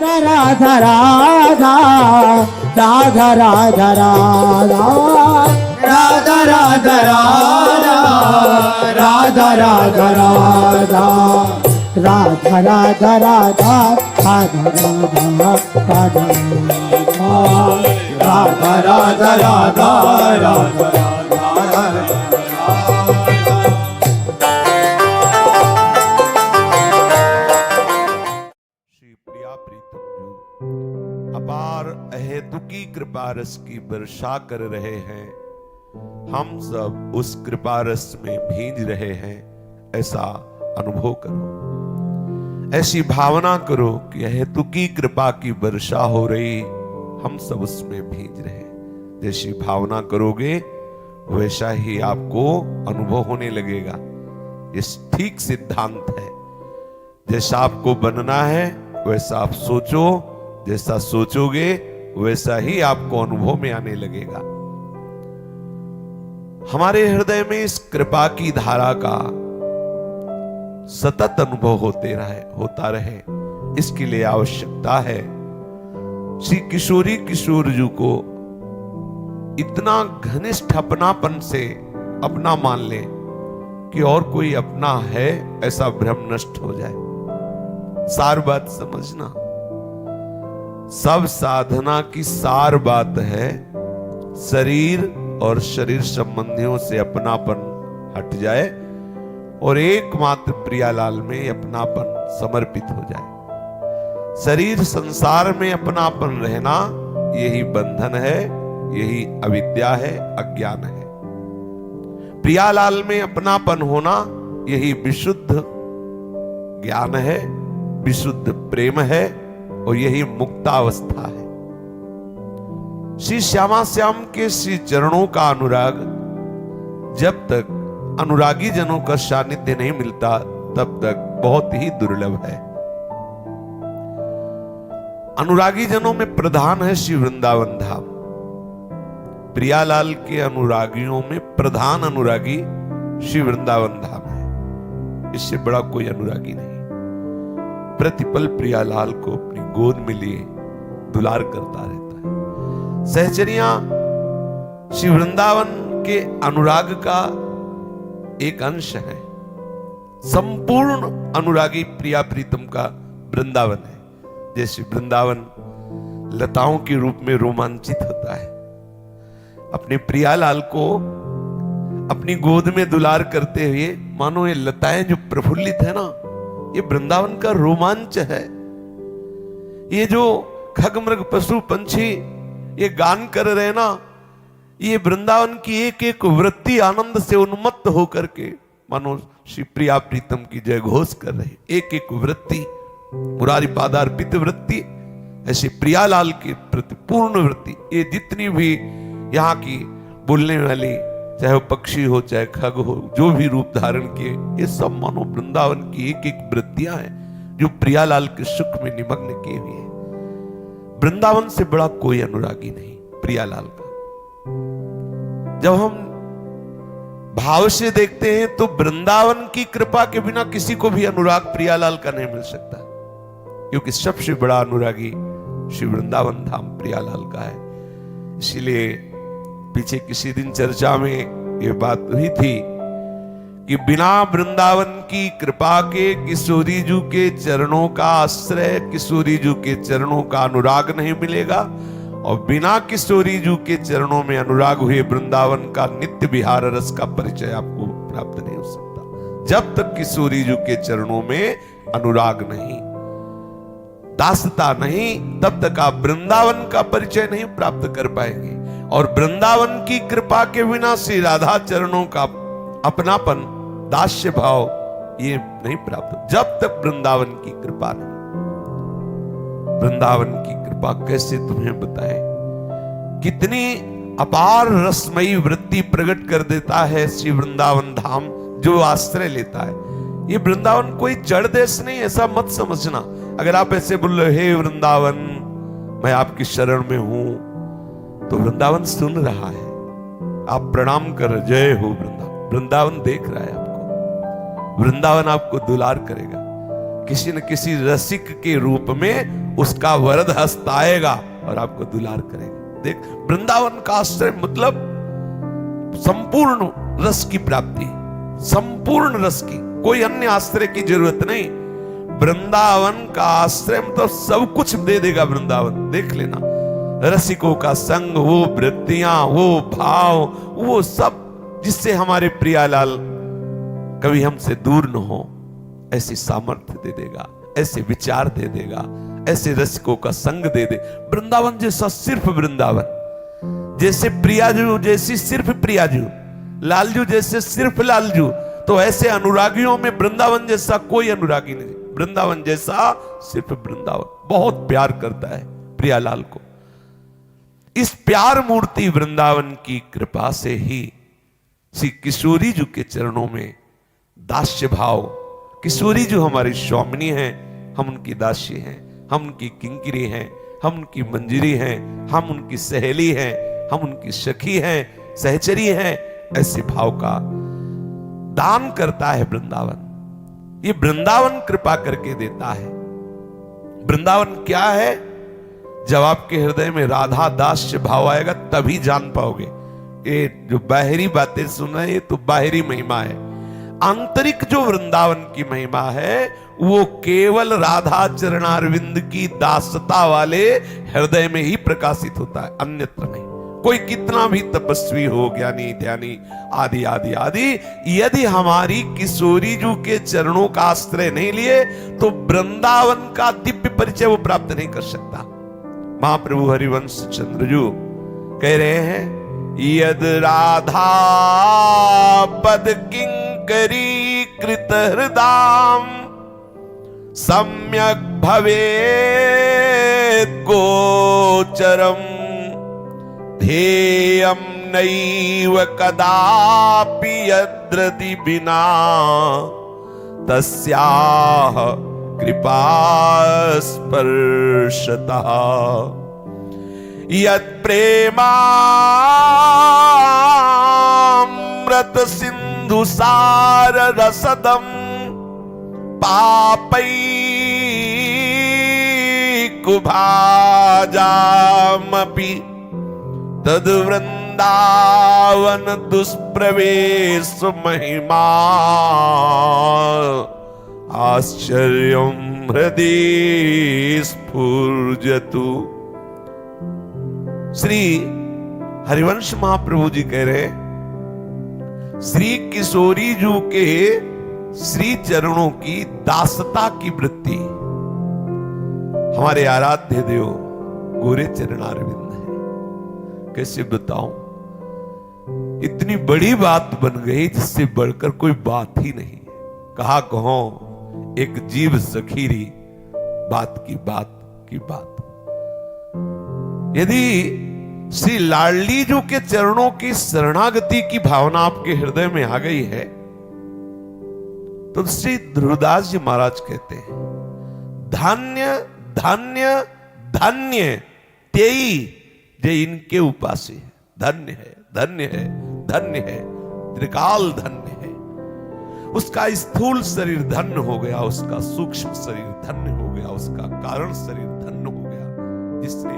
राधा राधा राधा राधा राधा राधा राधा राधा राधा राधा राधा राधा राधा राधा राधा राधा राधा राधा अपार अहेतुकी कृपा रस की वर्षा कर रहे हैं। हम सब उस कृपा रस में भींज रहे हैं, ऐसा अनुभव करो। ऐसी भावना करो कि अहेतुकी कृपा की वर्षा हो रही, हम सब उसमें भींज रहे। जैसी भावना करोगे वैसा ही आपको अनुभव होने लगेगा। ये ठीक सिद्धांत है। जैसा आपको बनना है वैसा आप सोचो, जैसा सोचोगे वैसा ही आपको अनुभव में आने लगेगा। हमारे हृदय में इस कृपा की धारा का सतत अनुभव होता रहे, इसके लिए आवश्यकता है श्री किशोरी किशोर जी को इतना घनिष्ठ अपनापन से अपना मान ले कि और कोई अपना है ऐसा भ्रम नष्ट हो जाए। सार बात समझना, सब साधना की सार बात है शरीर और शरीर संबंधियों से अपनापन हट जाए और एकमात्र प्रियालाल में अपनापन समर्पित हो जाए। शरीर संसार में अपनापन रहना यही बंधन है, यही अविद्या है, अज्ञान है। प्रियालाल में अपनापन होना यही विशुद्ध ज्ञान है, विशुद्ध प्रेम है और यही मुक्तावस्था है। श्री श्यामा श्याम के श्री चरणों का अनुराग जब तक अनुरागी जनों का सानिध्य नहीं मिलता तब तक बहुत ही दुर्लभ है। अनुरागी जनों में प्रधान है श्री वृंदावन धाम। प्रियालाल के अनुरागियों में प्रधान अनुरागी श्री वृंदावन धाम है। इससे बड़ा कोई अनुरागी नहीं। प्रतिपल प्रियालाल को अपनी गोद में लिए दुलार करता रहता है। सहचरियां श्री वृंदावन के अनुराग का एक अंश है। संपूर्ण अनुरागी प्रिया प्रीतम का वृंदावन है। जैसे वृंदावन लताओं के रूप में रोमांचित होता है, अपने प्रियालाल को अपनी गोद में दुलार करते हुए मानो ये लताएं जो प्रफुल्लित है ना, ये वृंदावन का रोमांच है। ये जो खगमृग पशु पंछी ये गान कर रहे ना, ये वृंदावन की एक एक वृत्ति आनंद से उन्मत्त होकर के मानो श्री प्रिया प्रीतम की जय घोष कर रहे। एक एक वृत्ति मुरारी पादार्पित वृत्ति, ऐसे प्रियालाल की प्रति पूर्ण वृत्ति। ये जितनी भी यहाँ की बोलने वाली, चाहे वो पक्षी हो चाहे खग हो, जो भी रूप धारण किए, ये सब मानो वृंदावन की एक एक वृत्तियां हैं जो प्रियालाल के सुख में निमग्न किए हुए हैं। वृंदावन से बड़ा कोई अनुरागी नहीं प्रियालाल का। जब हम भाव से देखते हैं तो वृंदावन की कृपा के बिना किसी को भी अनुराग प्रियालाल का नहीं मिल सकता, क्योंकि सबसे बड़ा अनुरागी श्री वृंदावन धाम प्रियालाल का है। इसीलिए पीछे किसी दिन चर्चा में ये बात हुई थी कि बिना वृंदावन की कृपा के किशोरी जी के चरणों का आश्रय, किशोरी जी के चरणों का अनुराग नहीं मिलेगा, और बिना किशोरी जी के चरणों में अनुराग हुए वृंदावन का नित्य विहार रस का परिचय आपको प्राप्त नहीं हो सकता। जब तक किशोरी जी के चरणों में अनुराग नहीं, दासता नहीं, तब तक आप वृंदावन का परिचय नहीं प्राप्त कर पाएंगे। और वृंदावन की कृपा के बिना श्री राधा चरणों का अपनापन, दास्य भाव ये नहीं प्राप्त जब तक वृंदावन की कृपा नहीं। वृंदावन की कृपा कैसे तुम्हें बताए, कितनी अपार रसमयी वृत्ति प्रकट कर देता है श्री वृंदावन धाम जो आश्रय लेता है। ये वृंदावन कोई जड़ देश नहीं, ऐसा मत समझना। अगर आप ऐसे बोल रहे हे वृंदावन मैं आपकी शरण में हूं, तो वृंदावन सुन रहा है। आप प्रणाम कर जय हो वृंदावन, वृंदावन देख रहा है आपको, वृंदावन आपको दुलार करेगा। किसी न किसी रसिक के रूप में उसका वरद हस्त आएगा और आपको दुलार करेगा। देख, वृंदावन का आश्रय मतलब संपूर्ण रस की प्राप्ति, संपूर्ण रस की, कोई अन्य आश्रय की जरूरत नहीं। वृंदावन का आश्रय मतलब सब कुछ दे देगा वृंदावन। देख लेना, रसिकों का संग, वो वृत्तियां, वो भाव, वो सब जिससे हमारे प्रियालाल कभी हमसे दूर न हो, ऐसी सामर्थ्य दे देगा, ऐसे विचार दे देगा, ऐसे रसिकों का संग दे दे। वृंदावन जैसा सिर्फ वृंदावन, जैसे प्रियाजू जैसी सिर्फ प्रियाजू, लालजू जैसे सिर्फ लालजू, तो ऐसे अनुरागियों में वृंदावन जैसा कोई अनुरागी नहीं। वृंदावन जैसा सिर्फ वृंदावन बहुत प्यार करता है प्रियालाल को। इस प्यार मूर्ति वृंदावन की कृपा से ही श्री किशोरी जी के चरणों में दास्य भाव, किशोरी जो हमारी स्वामिनी हैं, हम उनकी दासी हैं, हम उनकी किंकिरी हैं, हम उनकी मंजरी हैं, हम उनकी सहेली हैं, हम उनकी सखी हैं, सहचरी हैं, ऐसे भाव का दान करता है वृंदावन। ये वृंदावन कृपा करके देता है। वृंदावन क्या है? जब आपके हृदय में राधा दास्य भाव आएगा तभी जान पाओगे। ये जो बाहरी बातें सुना है ये तो बाहरी महिमा है। आंतरिक जो वृंदावन की महिमा है वो केवल राधा चरणारविंद की दासता वाले हृदय में ही प्रकाशित होता है, अन्यत्र नहीं। कोई कितना भी तपस्वी हो, ज्ञानी ध्यानी आदि आदि आदि, यदि हमारी किशोरी जू के चरणों का आश्रय नहीं लिए तो वृंदावन का दिव्य परिचय वो प्राप्त नहीं कर सकता। महाप्रभु हरिवंश चंद्रजू कह रहे हैं, यद राधा पद किंकरी कृत हृदाम सम्यक भवेत् गोचरम ध्येयं नैव कदापि यद्रति बिना तस्याः कृपा स्पर्शतः यत्प्रेमामृत सिंधु सार रसदम पापैकुभाजामपि तद्वृंदावन दुष्प्रवेश महिमा आश्चर्यं हृदि स्फुर्जतु। श्री हरिवंश महाप्रभु जी कह रहे, श्री किशोरी जू के श्री चरणों की दासता की वृत्ति हमारे आराध्य देव गोरे चरणारविंद है। कैसे बताऊं, इतनी बड़ी बात बन गई जिससे बढ़कर कोई बात ही नहीं। कहा कहो एक जीव सखीरी, बात की बात की बात। यदि श्री लाडली जू के चरणों की शरणागति की भावना आपके हृदय में आ गई है तो श्री ध्रुवदास जी महाराज कहते हैं, धन्य धन्य धन्य तेई जे इनके उपासी है। धन्य है, धन्य है, धन्य है, त्रिकाल धन्य है। उसका स्थूल शरीर धन्य हो गया, उसका सूक्ष्म शरीर धन्य हो गया, उसका कारण शरीर धन्य हो गया, जिसने